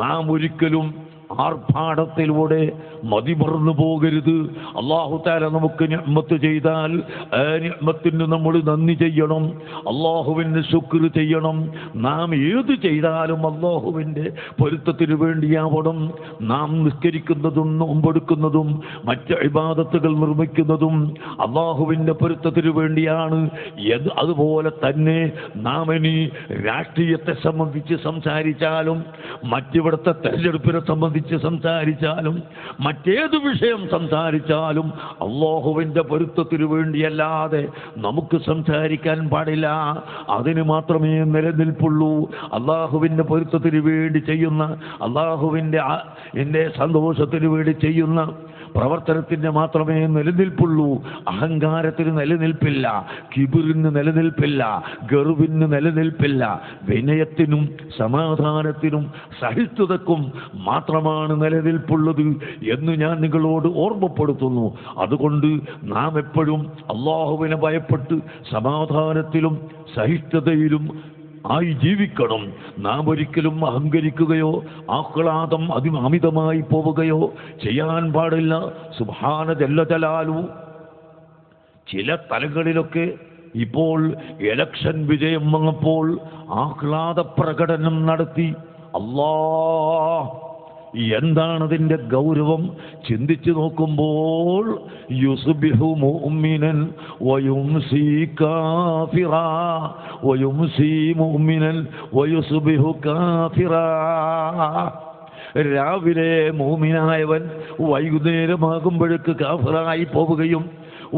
നാം ഒരിക്കലും ആർഭാടത്തിലൂടെ മതിമറന്നു പോകരുത്. അല്ലാഹു തആല നമുക്ക് നിഅ്മത്ത് ചെയ്താൽ ആ നിഅ്മത്തിന് നമ്മൾ നന്ദി ചെയ്യണം, അല്ലാഹുവിന് ശുക്ർ ചെയ്യണം. നാം ഏത് ചെയ്താലും അല്ലാഹുവിൻ്റെ പൊരുത്തത്തിന് വേണ്ടിയാവണം. നാം നിസ്കരിക്കുന്നതും നോമ്പെടുക്കുന്നതും മറ്റ് ഇബാദത്തുകൾ നിർമ്മിക്കുന്നതും അല്ലാഹുവിൻ്റെ പൊരുത്തത്തിന് വേണ്ടിയാണ്. അതുപോലെ തന്നെ നാം ഇനി രാഷ്ട്രീയത്തെ സംബന്ധിച്ച് സംസാരിച്ചാലും മറ്റിവിടുത്തെ തെരഞ്ഞെടുപ്പിനെ സംബന്ധിച്ച് സംസാരിച്ചാലും മറ്റേത് വിഷയം സംസാരിച്ചാലും അല്ലാഹുവിൻ്റെ പൊരുത്തത്തിനു വേണ്ടിയല്ലാതെ നമുക്ക് സംസാരിക്കാൻ പാടില്ല. അതിന് മാത്രമേ നിലനിൽപ്പുള്ളൂ. അല്ലാഹുവിൻ്റെ പൊരുത്തത്തിനു വേണ്ടി ചെയ്യുന്ന, അല്ലാഹുവിൻ്റെ സന്തോഷത്തിനു വേണ്ടി ചെയ്യുന്ന പ്രവർത്തനത്തിന് മാത്രമേ നിലനിൽപ്പുള്ളൂ. അഹങ്കാരത്തിന് നിലനിൽപ്പില്ല, കിബിറിന് നിലനിൽപ്പില്ല, ഗർവിന് നിലനിൽപ്പില്ല. വിനയത്തിനും സമാധാനത്തിനും സഹിഷ്ണുതക്കും മാത്രമാണ് നിലനിൽപ്പുള്ളത് എന്ന് ഞാൻ നിങ്ങളോട് ഓർമ്മപ്പെടുത്തുന്നു. അതുകൊണ്ട് നാം എപ്പോഴും അല്ലാഹുവിനെ ഭയപ്പെട്ട് സമാധാനത്തിലും സഹിഷ്ണുതയിലും ആയി ജീവിക്കണം. നാം ഒരിക്കലും അഹങ്കരിക്കുകയോ ആഹ്ലാദം അമിതമായി പോവുകയോ ചെയ്യാൻ പാടില്ല. സുബ്ഹാന ജല്ല ജലാലു. ചില തലങ്ങളിലൊക്കെ ഇപ്പോൾ ഇലക്ഷൻ വിജയം വന്നപ്പോൾ ആഹ്ലാദ പ്രകടനം നടത്തി. എന്താണതിൻ്റെ ഗൗരവം ചിന്തിച്ചു നോക്കുമ്പോൾ യുസ്ബിഹു മുഅ്മിനൻ വയുംസി കാഫിറാ വയുംസി മുഅ്മിനൻ വയുസ്ബിഹു കാഫിറാ. രാവിലെ മുഅ്മിനായവൻ വൈകുന്നേരമാകുമ്പോഴേക്ക് കാഫിറായി പോവുകയും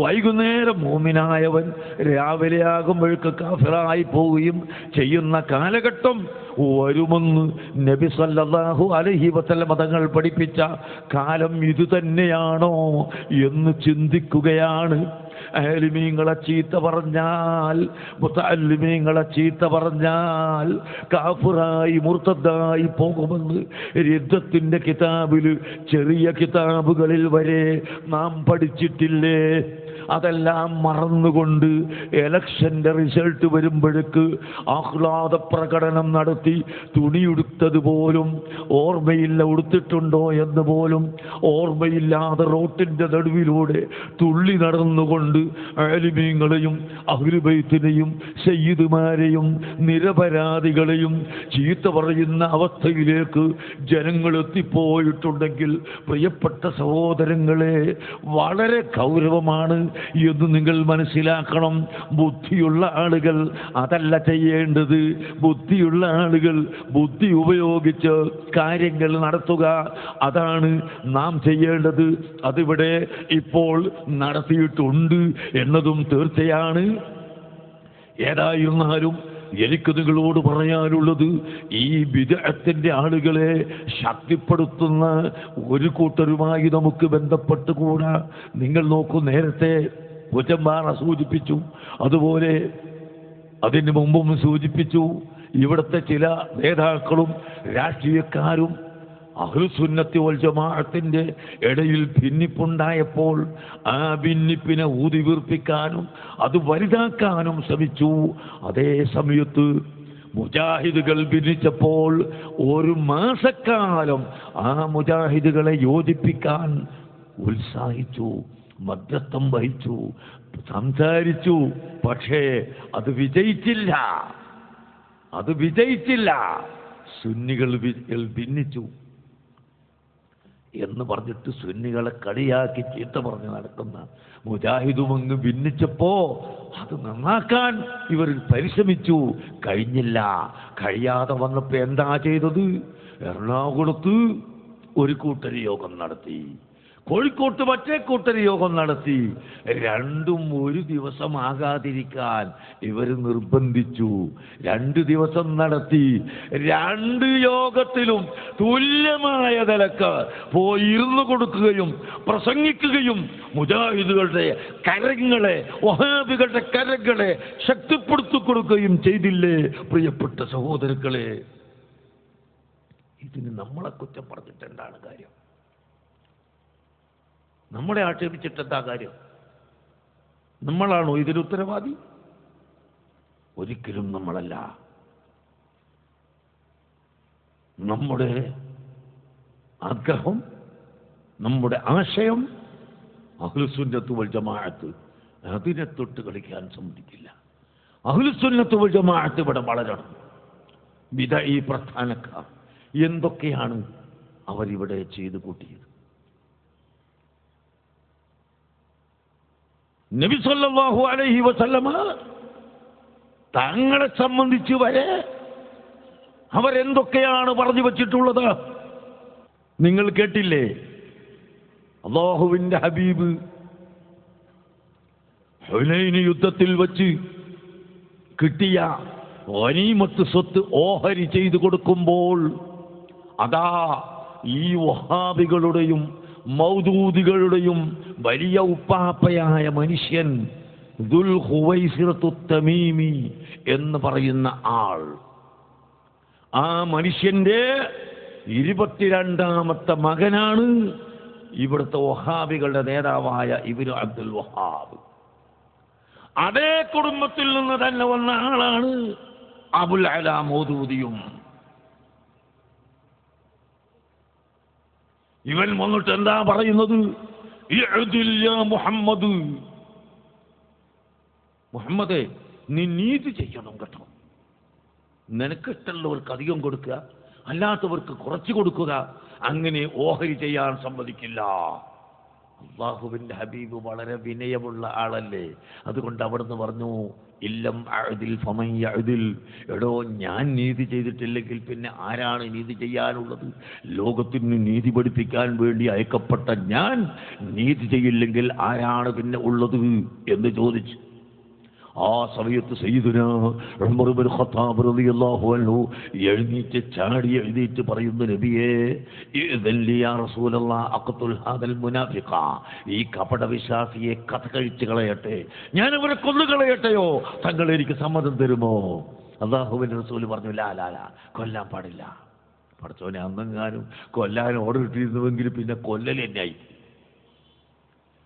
വൈകുന്നേരം മുഅ്മിനായവൻ രാവിലെ ആകുമ്പോഴേക്ക് കാഫിറായി പോവുകയും ചെയ്യുന്ന കാലഘട്ടം വരുമെന്ന് നബി സല്ലല്ലാഹു അലൈഹി വസല്ലം തങ്ങൾ പഠിപ്പിച്ച കാലം ഇത് തന്നെയാണോ എന്ന് ചിന്തിക്കുകയാണ്. ആലിമീങ്ങളെ ചീത്ത പറഞ്ഞാൽ, മുതഅല്ലിമീങ്ങളെ ചീത്ത പറഞ്ഞാൽ കാഫിറായി മുർത്തദ്ദായി പോകുമെന്ന് രിദ്ദത്തിന്റെ കിതാബിൽ, ചെറിയ കിതാബുകളിൽ വരെ നാം പഠിച്ചിട്ടില്ലേ? അതെല്ലാം മറന്നുകൊണ്ട് ഇലക്ഷൻ്റെ റിസൾട്ട് വരുമ്പോഴേക്ക് ആഹ്ലാദ പ്രകടനം നടത്തി തുണിയുടുത്തത് പോലും ഓർമ്മയില്ല, ഉടുത്തിട്ടുണ്ടോ എന്ന് പോലും ഓർമ്മയില്ലാതെ റോട്ടിൻ്റെ നടുവിലൂടെ തുള്ളി നടന്നുകൊണ്ട് ആലിമീങ്ങളെയും അഹ്ലു ബൈത്തിനെയും സയ്യിദുമാരെയും നിരപരാധികളെയും ചീത്ത പറയുന്ന അവസ്ഥയിലേക്ക് ജനങ്ങൾ എത്തിപ്പോയിട്ടുണ്ടെങ്കിൽ പ്രിയപ്പെട്ട സഹോദരങ്ങളെ, വളരെ ഗൗരവമാണ് എന്ന് നിങ്ങൾ മനസ്സിലാക്കണം. ബുദ്ധിയുള്ള ആളുകൾ അതല്ല ചെയ്യേണ്ടത്. ബുദ്ധിയുള്ള ആളുകൾ ബുദ്ധി ഉപയോഗിച്ച് കാര്യങ്ങൾ നടത്തുക, അതാണ് നാം ചെയ്യേണ്ടത്. അതിവിടെ ഇപ്പോൾ നടത്തിയിട്ടുണ്ട് എന്നതും തീർച്ചയാണ്. ഏതായിരുന്നാലും എനിക്ക് നിങ്ങളോട് പറയാനുള്ളത്, ഈ ബിദ്അത്തിന്റെ ആളുകളെ ശക്തിപ്പെടുത്തുന്ന ഒരു കൂട്ടരുമായി നമുക്ക് ബന്ധപ്പെട്ടുകൂടാ. നിങ്ങൾ നോക്കൂ, നേരത്തെ കുറ്റമ്പാറ സൂചിപ്പിച്ചു, അതുപോലെ അതിന് മുമ്പും സൂചിപ്പിച്ചു. ഇവിടുത്തെ ചില നേതാക്കളും രാഷ്ട്രീയക്കാരും അഹ്ലുസുന്നത്തി വൽ ജമാഅത്തിന്റെ ഇടയിൽ ഭിന്നിപ്പുണ്ടായപ്പോൾ ആ ഭിന്നിപ്പിനെ ഊതിവീർപ്പിക്കാനും അത് വലുതാക്കാനും ശ്രമിച്ചു. അതേ സമയത്ത് മുജാഹിദുകൾ ഭിന്നിച്ചപ്പോൾ ഒരു മാസക്കാലം ആ മുജാഹിദുകളെ യോജിപ്പിക്കാൻ ഉത്സാഹിച്ചു, മധ്യസ്ഥം വഹിച്ചു, സംസാരിച്ചു. പക്ഷേ അത് വിജയിച്ചില്ല. സുന്നികൾ ഭിന്നിച്ചു എന്ന് പറഞ്ഞിട്ട് സുന്നികളെ കളിയാക്കി ചീത്ത പറഞ്ഞ് നടക്കുന്ന മുജാഹിദും അങ്ങ് ഭിന്നിച്ചപ്പോ അത് നന്നാക്കാൻ ഇവർ പരിശ്രമിച്ചു. കഴിഞ്ഞില്ല. കഴിയാതെ വന്നപ്പോ എന്താ ചെയ്തത്? എറണാകുളത്ത് ഒരു കൂട്ടർ യോഗം നടത്തി, കോഴിക്കോട്ട് മറ്റേ കൂട്ടർ യോഗം നടത്തി. രണ്ടും ഒരു ദിവസം ആകാതിരിക്കാൻ ഇവർ നിർബന്ധിച്ചു. 2 ദിവസം നടത്തി. 2 യോഗത്തിലും തുല്യമായ നിലക്ക് പോയി ഇരുന്നു കൊടുക്കുകയും പ്രസംഗിക്കുകയും മുജാഹിദുകളുടെ കരങ്ങളെ, വഹാബികളുടെ കരങ്ങളെ ശക്തിപ്പെടുത്തി കൊടുക്കുകയും ചെയ്തില്ലേ പ്രിയപ്പെട്ട സഹോദരങ്ങളെ? ഇതിന് നമ്മളെ കുറ്റം പറഞ്ഞിട്ടെന്താണ് കാര്യം? നമ്മളെ ആക്ഷേപിച്ചിട്ടെന്താ കാര്യം? നമ്മളാണോ ഇതിന് ഉത്തരവാദി? ഒരിക്കലും നമ്മളല്ല. നമ്മുടെ ആഗ്രഹം, നമ്മുടെ ആശയം അഹ്ലുസുന്നത്ത് വൽ ജമാഅത്ത് അതിനെ തൊട്ട് കളിക്കാൻ സമ്മതിക്കില്ല. അഹ്ലുസുന്നത്ത് വൽ ജമാഅത്ത് ഇവിടെ വളരണം. ബിദ്അഈ പ്രസ്ഥാനക്കാർ എന്തൊക്കെയാണ് അവരിവിടെ ചെയ്തു കൂട്ടിയത്? നബി സല്ലല്ലാഹു അലൈഹി വസല്ലമ തങ്ങളെ സംബന്ധിച്ച് വരെ അവരെന്തൊക്കെയാണ് പറഞ്ഞു വച്ചിട്ടുള്ളത്? നിങ്ങൾ കേട്ടില്ലേ? അല്ലാഹുവിന്റെ ഹബീബ് ഹുനൈൻ യുദ്ധത്തിൽ വച്ച് കിട്ടിയ ഗനീമത്ത് സ്വത്ത് ഓഹരി ചെയ്തു കൊടുക്കുമ്പോൾ അതാ ഈ വഹാബികളുടെയും മൗദൂദികളുടെയും വലിയ ഉപ്പാപ്പയായ മനുഷ്യൻ ദുൽ ഖുവൈസിറത്തു തമീമി എന്ന് പറയുന്ന ആൾ, ആ മനുഷ്യന്റെ 22ാമത്തെ മകനാണ് ഇവിടുത്തെ വഹാബികളുടെ നേതാവായ ഇബ്നു അബ്ദുൽ വഹാബ്. അതേ കുടുംബത്തിൽ നിന്ന് തന്നെ വന്ന ആളാണ് അബുൽ അലാ മൗദൂദിയും. ഇവൻ വന്നിട്ട് എന്താ പറയുന്നത്? ഇഅ്ദിൽ യാ മുഹമ്മദ്, മുഹമ്മദേ നീ നീതി ചെയ്യണം കേട്ടോ. നിനക്കിഷ്ടമുള്ളവർക്ക് അധികം കൊടുക്കുക, അല്ലാത്തവർക്ക് കുറച്ച് കൊടുക്കുക, അങ്ങനെ ഓഹരി ചെയ്യാൻ സമ്മതിക്കില്ല. അല്ലാഹുവിന്റെ ഹബീബ് വളരെ വിനയമുള്ള ആളല്ലേ, അതുകൊണ്ട് അവിടുന്ന് പറഞ്ഞു ഇല്ലം അഅദിൽ ഫമൻ യഅദിൽ. എടോ, ഞാൻ നീതി ചെയ്തിട്ടില്ലെങ്കിൽ പിന്നെ ആരാണ് നീതി ചെയ്യാനുള്ളത്? ലോകത്തിന് നീതി പഠിപ്പിക്കാൻ വേണ്ടി അയക്കപ്പെട്ട ഞാൻ നീതി ചെയ്യില്ലെങ്കിൽ ആരാണ് പിന്നെ ഉള്ളത് എന്ന് ചോദിച്ചു. ആ സമയത്ത് സയ്യിദുനാ ഉമർ ഇബ്നു ഖത്താബ് റളിയല്ലാഹു അൻഹു എഴുന്നേറ്റ് ചാടി എഴുന്നേറ്റ് പറയുന്നു, നബിയേ ഇദൻ ലി യാ റസൂലല്ലാഹ് അഖ്തുൽ ഹാദൽ മുനാഫിഖ, ഈ കപടവിശ്വാസിയെ കഥ കഴിച്ചു കളയട്ടെ, ഞാൻ അവരെ കൊന്നു കളയട്ടെയോ? തങ്ങൾ എനിക്ക് സമ്മതം തരുമോ? അല്ലാഹുവിന്റെ റസൂൽ പറഞ്ഞു, ലാ ലാ ലാ, കൊല്ലാൻ പാടില്ല. പടച്ചോനെ, അന്നെങ്ങാനും കൊല്ലാൻ ഓർഡർ ഇട്ടിരുന്നുവെങ്കിൽ പിന്നെ കൊല്ലൽ തന്നെയായി.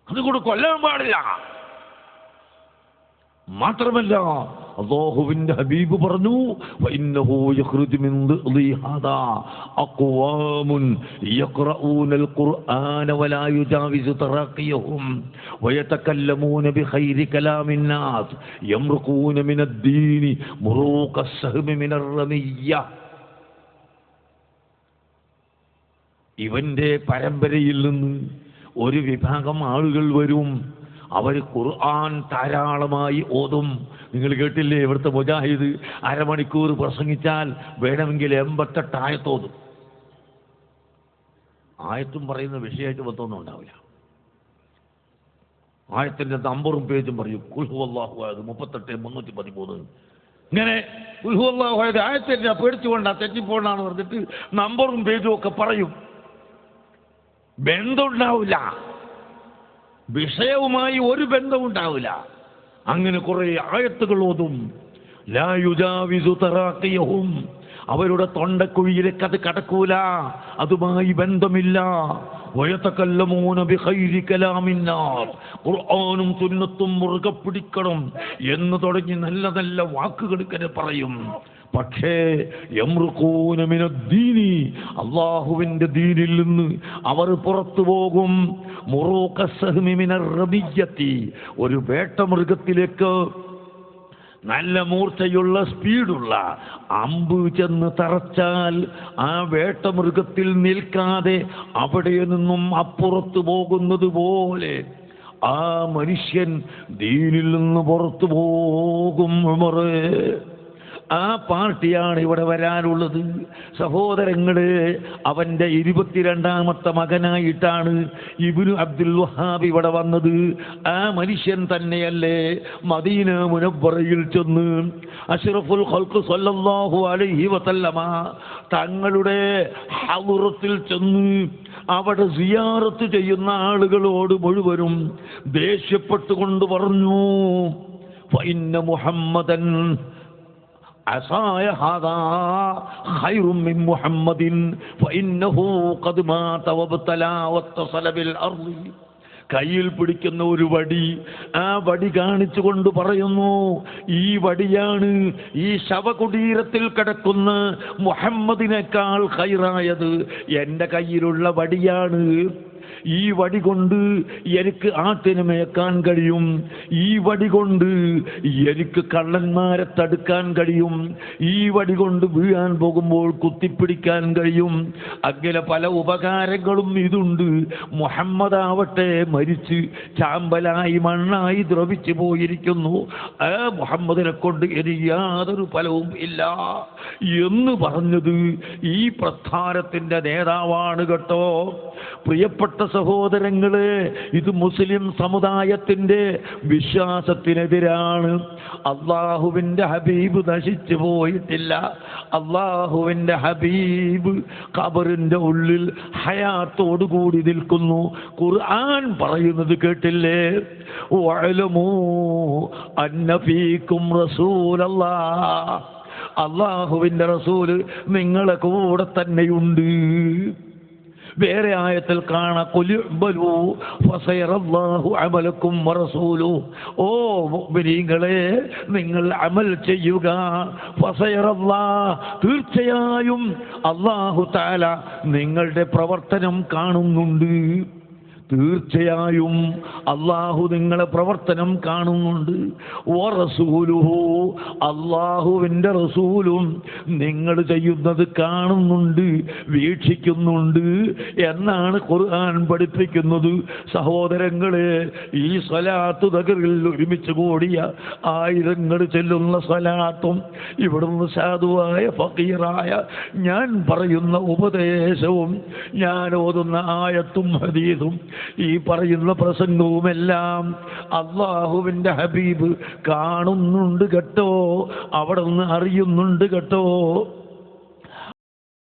അതുകൊണ്ട് കൊല്ലാൻ പാടില്ല. മാത്രമല്ല അല്ലാഹുവിന്റെ ഹബീബ് പറഞ്ഞു, വഇന്നഹു യഖ്റുജു മിൻ ദിഅ്ലി ഹാദാ അഖ്വാമുൻ യഖ്റഊനൽ ഖുർആന വലാ യുജാവിസു തറാഖിയഹും വയതകല്ലമൂന ബിഖൈരി കലാമിൻ നാസ് യംറുഖൂന മിനദ്ദീനി മുറൂഖസ് സഹ്മി മിനർ റമിയ്യ. ഇവന്റെ പരമ്പരയിൽ നിന്ന് ഒരു വിഭാഗം ആളുകൾ വരും, അവർ ഖുർആൻ ധാരാളമായി ഓതും. നിങ്ങൾ കേട്ടില്ലേ, ഇവിടുത്തെ മുജാഹിദ് അരമണിക്കൂർ പ്രസംഗിച്ചാൽ വേണമെങ്കിൽ 88 ആയത്തോതും. ആയത്തും പറയുന്ന വിഷയമായിട്ട് ബന്ധമൊന്നും ഉണ്ടാവില്ല. ആയത്തിന്റെ നമ്പറും പേജും പറയും. ഖുൽ ഹുവല്ലാഹു അഹദ് 38 313. ഇങ്ങനെ ഖുൽ ഹുവല്ലാഹു അഹദ് ആയത്തിന്റെ പേടിച്ചുകൊണ്ടാ തെറ്റിപ്പോണ്ടാന്ന് പറഞ്ഞിട്ട് നമ്പറും പേജും ഒക്കെ പറയും. ബന്ധമുണ്ടാവില്ല, വിഷയവുമായി ഒരു ബന്ധവും ഉണ്ടാവില്ല. അങ്ങനെ കുറെ ആയത്തുകൾ ഓതും. ലാ യുജാവിസു തറാഖിയഹും, അവരുടെ തൊണ്ടക്കുഴിയിലേക്ക് അത് കടക്കൂല, അതുമായി ബന്ധമില്ല. വയതകല്ലമൂന ബിഖൈരി കലാമിൻ നാസ്, ഖുർആനും സുന്നത്തും മുറുകെ പിടിക്കണം എന്ന് തുടങ്ങി നല്ല നല്ല വാക്കുകൾ ഇങ്ങനെ പറയും. പക്ഷേ യംറുഖൂന മിനദ്ദീനി, അല്ലാഹുവിന്റെ ദീനിൽ നിന്ന് അവർ പുറത്തു പോകും. മുറൂഖസ് സഹ്മി മിനർ റമിയ്യത്തി, ഒരു വേട്ടമൃഗത്തിലേക്ക് നല്ല മൂർച്ചയുള്ള സ്പീഡുള്ള അമ്പ് ചെന്ന് തറച്ചാൽ ആ വേട്ടമൃഗത്തിൽ നിൽക്കാതെ അവിടെ നിന്നും അപ്പുറത്ത് പോകുന്നത് പോലെ ആ മനുഷ്യൻ ദീനിൽ നിന്ന് പുറത്തു പോകും. ഉമറേ, ആ പാർട്ടിയാണ് ഇവിടെ വരാനുള്ളത്. സഹോദരങ്ങളെ, അവന്റെ 22ാമത്തെ മകനായിട്ടാണ് ഇബ്നു അബ്ദുൽ വഹാബ് ഇവിടെ വന്നത്. ആ മനുഷ്യൻ തന്നെയല്ലേ മദീന മുനവ്വറയിൽ ചെന്ന് അഷ്റഫുൽ ഖൽഖ് സല്ലല്ലാഹു അലൈഹി വസല്ലമ തങ്ങളുടെ ഹളറത്തിൽ ചെന്ന് അവിടെ സിയാറത്ത് ചെയ്യുന്ന ആളുകളോട് മുഴുവനും ദേഷ്യപ്പെട്ടുകൊണ്ട് പറഞ്ഞു, ഫഇന്ന മുഹമ്മദൻ عصاي هذا خير من محمد فإنه قد مات وابتلى واتصل بالأرض. കയ്യിൽ പിടിക്കുന്ന ഒരു വടി, ആ വടി കാണിച്ചുകൊണ്ട് പറയുന്നു, ഈ വടിയാണ് ഈ ശവകുടീരത്തിൽ കിടക്കുന്ന മുഹമ്മദിനേക്കാൾ ഖൈറായത്, എൻ്റെ കയ്യിലുള്ള വടിയാണ്. ഈ വടി കൊണ്ട് എനിക്ക് ആട്ടിനെ മേക്കാൻ കഴിയും, ഈ വടി കൊണ്ട് എനിക്ക് കള്ളന്മാരെ തടുക്കാൻ കഴിയും, ഈ വടി കൊണ്ട് വീഴാൻ പോകുമ്പോൾ കുത്തിപ്പിടിക്കാൻ കഴിയും. അങ്ങനെ പല ഉപകാരങ്ങളും ഇതുണ്ട്. മുഹമ്മദ് ആവട്ടെ മരിച്ച് ചാമ്പലായി മണ്ണായി ദ്രവിച്ചു പോയിരിക്കുന്നു, ആ മുഹമ്മദിനെ കൊണ്ട് എനിക്ക് യാതൊരു ഫലവും ഇല്ല എന്ന് പറഞ്ഞത് ഈ പ്രസ്ഥാനത്തിൻ്റെ നേതാവാണ് കേട്ടോ. പ്രിയപ്പെട്ട സഹോദരങ്ങളെ, ഇത് മുസ്ലിം സമുദായത്തിൻ്റെ വിശ്വാസത്തിനെതിരാണ്. അള്ളാഹുവിൻ്റെ ഹബീബ് നശിച്ചു പോയിട്ടില്ല. അള്ളാഹുവിൻ്റെ ഹബീബ് ഖബറിൻ്റെ ഉള്ളിൽ ഹയാത്തോടുകൂടി നിൽക്കുന്നു. ഖുർആൻ പറയുന്നത് കേട്ടില്ലേ? വഅലമൂ അന്ന ഫീകും റസൂലല്ലാഹ്, അള്ളാഹുവിൻ്റെ റസൂല് നിങ്ങളെ കൂടെ തന്നെയുണ്ട്. വേറെ ആയത്തിൽ കാണാം, ഖുൽബലു ഫസയറല്ലാഹു അമലക്കും വറസൂലു, ഓ മുഅ്മിനീങ്ങളെ നിങ്ങൾ അമൽ ചെയ്യുക, ഫസയറല്ലാഹ് തീർച്ചയായും അല്ലാഹു തആല നിങ്ങളുടെ പ്രവർത്തനം കാണുന്നുണ്ട്. തീർച്ചയായും അള്ളാഹു നിങ്ങളെ പ്രവർത്തനം കാണുന്നുണ്ട്. വറസൂലുഹു, അള്ളാഹുവിൻ്റെ റസൂലും നിങ്ങൾ ചെയ്യുന്നത് കാണുന്നുണ്ട്, വീക്ഷിക്കുന്നുണ്ട് എന്നാണ് ഖുർആൻ പഠിപ്പിക്കുന്നത്. സഹോദരങ്ങളെ, ഈ സ്വലാത്ത് നഗറിൽ ഒരുമിച്ച് കൂടിയ ആയിരങ്ങൾ ചെല്ലുന്ന സ്വലാത്തും ഇവിടുന്ന് സാധുവായ ഫഖീറായ ഞാൻ പറയുന്ന ഉപദേശവും ഞാൻ ഓതുന്ന ആയത്തും ഹദീസും ഈ പറയുന്ന പ്രസംഗവുമെല്ലാം അള്ളാഹുവിൻ്റെ ഹബീബ് കാണുന്നുണ്ട് കേട്ടോ, അവിടെ നിന്ന് അറിയുന്നുണ്ട് കേട്ടോ.